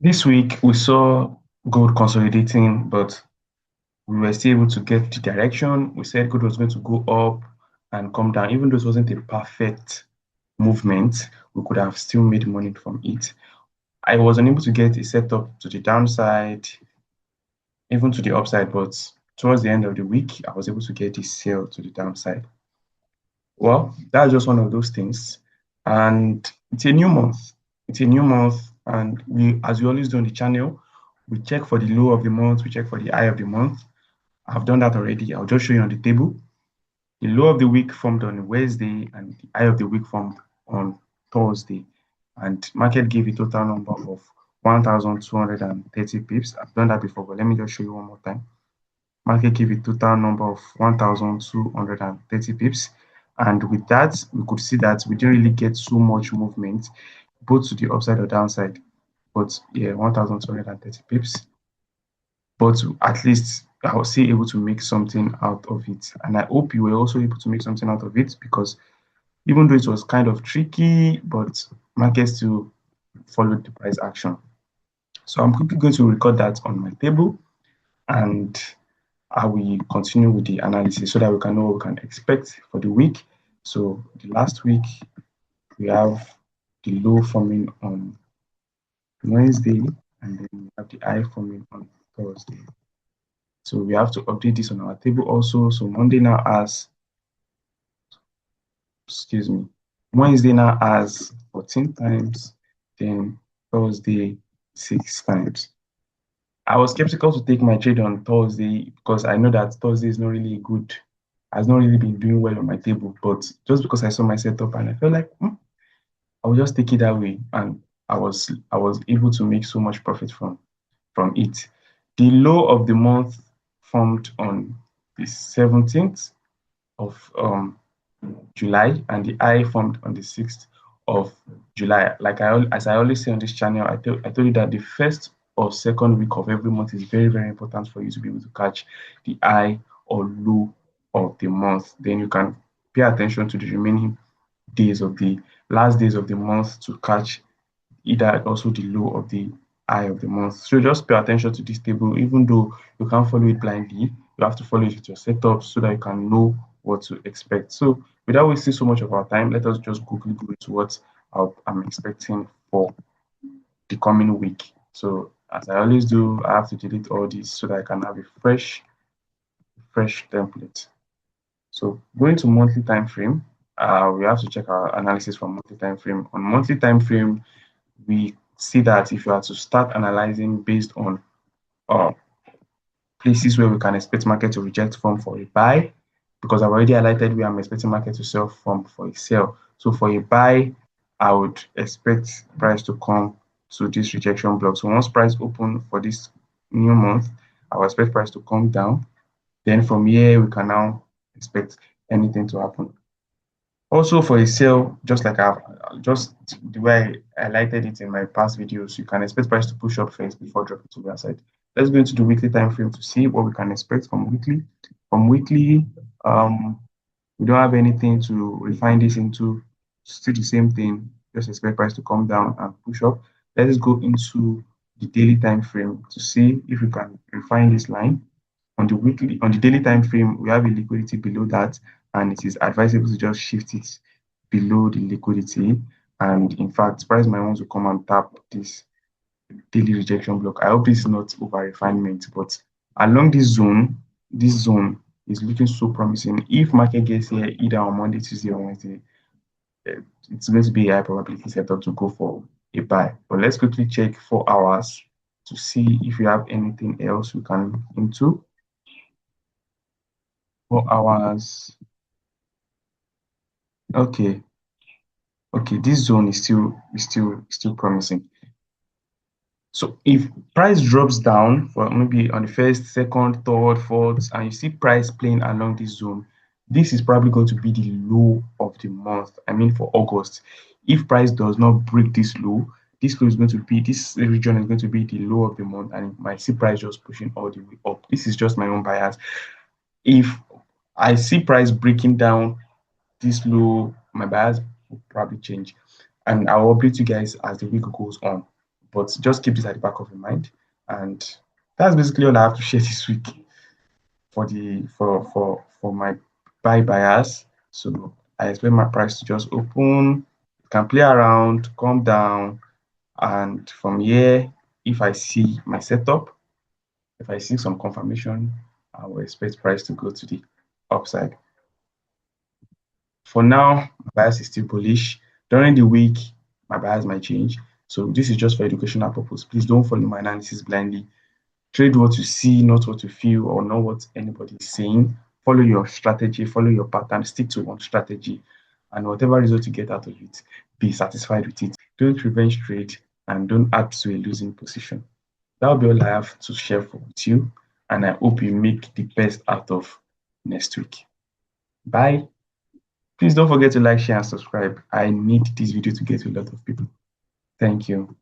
This week we saw gold consolidating, but we were still able to get the direction. We said gold was going to go up and come down. Even though it wasn't a perfect movement, we could have still made money from it. I was unable to get a setup to the downside, even to the upside, but towards the end of the week, I was able to get a sell to the downside. Well, that's just one of those things. And it's a new month. It's a new month. And as we always do on the channel, we check for the low of the month, we check for the high of the month. I've done that already. I'll just show you on the table. The low of the week formed on Wednesday and the high of the week formed on Thursday. And market gave a total number of 1,230 pips. I've done that before, but let me just show you one more time. Market gave a total number of 1,230 pips. And with that, we could see that we didn't really get so much movement, both to the upside or downside. But yeah, 1,230 pips. But at least I was still able to make something out of it. And I hope you were also able to make something out of it, because even though it was kind of tricky, but market still followed the price action. So I'm quickly going to record that on my table, and I will continue with the analysis so that we can know what we can expect for the week. So the last week, we have the low forming on Wednesday, and then we have the high forming on Thursday. So we have to update this on our table also. So Monday now has, excuse me, Wednesday now has 14 times, then Thursday 6 times. I was skeptical to take my trade on Thursday because I know that Thursday is not really good, has not really been doing well on my table. But just because I saw my setup and I felt like I will just take it that way, and I was able to make so much profit from it. The low of the month formed on the 17th of July, and the high formed on the 6th of July. As I always say on this channel, I told you that the first or second week of every month is very, very important for you to be able to catch the high or low of the month. Then you can pay attention to the remaining days of the last days of the month to catch either also the low of the high of the month. So just pay attention to this table. Even though you can't follow it blindly, you have to follow it with your setup so that you can know what to expect. So without wasting so much of our time, let us just quickly go into what I'm expecting for the coming week. So as I always do, I have to delete all this so that I can have a fresh template. So going to monthly time frame, we have to check our analysis from monthly time frame. On monthly time frame, we see that if you are to start analyzing based on uh, places where we can expect market to reject from for a buy, because I've already highlighted where I'm expecting market to sell from for a sell. So for a buy, I would expect price to come to this rejection block. So once price open for this new month, I will expect price to come down. Then from here, we can now expect anything to happen. Also for a sale, just like I've just the way I highlighted it in my past videos, you can expect price to push up first before dropping to the other side. Let's go into the weekly time frame to see what we can expect from weekly. From weekly, we don't have anything to refine this into. Still the same thing. Just expect price to come down and push up. Let's go into the daily time frame to see if we can refine this line. On the daily time frame, we have a liquidity below that, and it is advisable to just shift it below the liquidity. And in fact, price might want to come and tap this daily rejection block. I hope this is not over refinement, but along this zone is looking so promising. If market gets here either on Monday, Tuesday, or Wednesday, it's going to be a high probability setup to go for a buy. But let's quickly check 4 hours to see if we have anything else we can look into. 4 hours. Okay. Okay, this zone is still promising. So if price drops down for maybe on the first, second, third, fourth, and you see price playing along this zone, this is probably going to be the low of the month. I mean, for August. If price does not break this low is going to be, this region is going to be the low of the month, and you might see price just pushing all the way up. This is just my own bias. If I see price breaking down this low, my bias will probably change, and I'll update you guys as the week goes on. But just keep this at the back of your mind. And that's basically all I have to share this week for my buy bias. So I expect my price to just open, can play around, come down, and from here, if I see my setup, if I see some confirmation, I will expect price to go to the upside. For now, my bias is still bullish. During the week, my bias might change. So this is just for educational purpose. Please don't follow my analysis blindly. Trade what you see, not what you feel, or not what anybody is saying. Follow your strategy, follow your pattern, stick to one strategy, and whatever result you get out of it, be satisfied with it. Don't revenge trade and don't add to a losing position. That'll be all I have to share with you, and I hope you make the best out of next week. Bye. Please don't forget to like, share, and subscribe. I need this video to get to a lot of people. Thank you.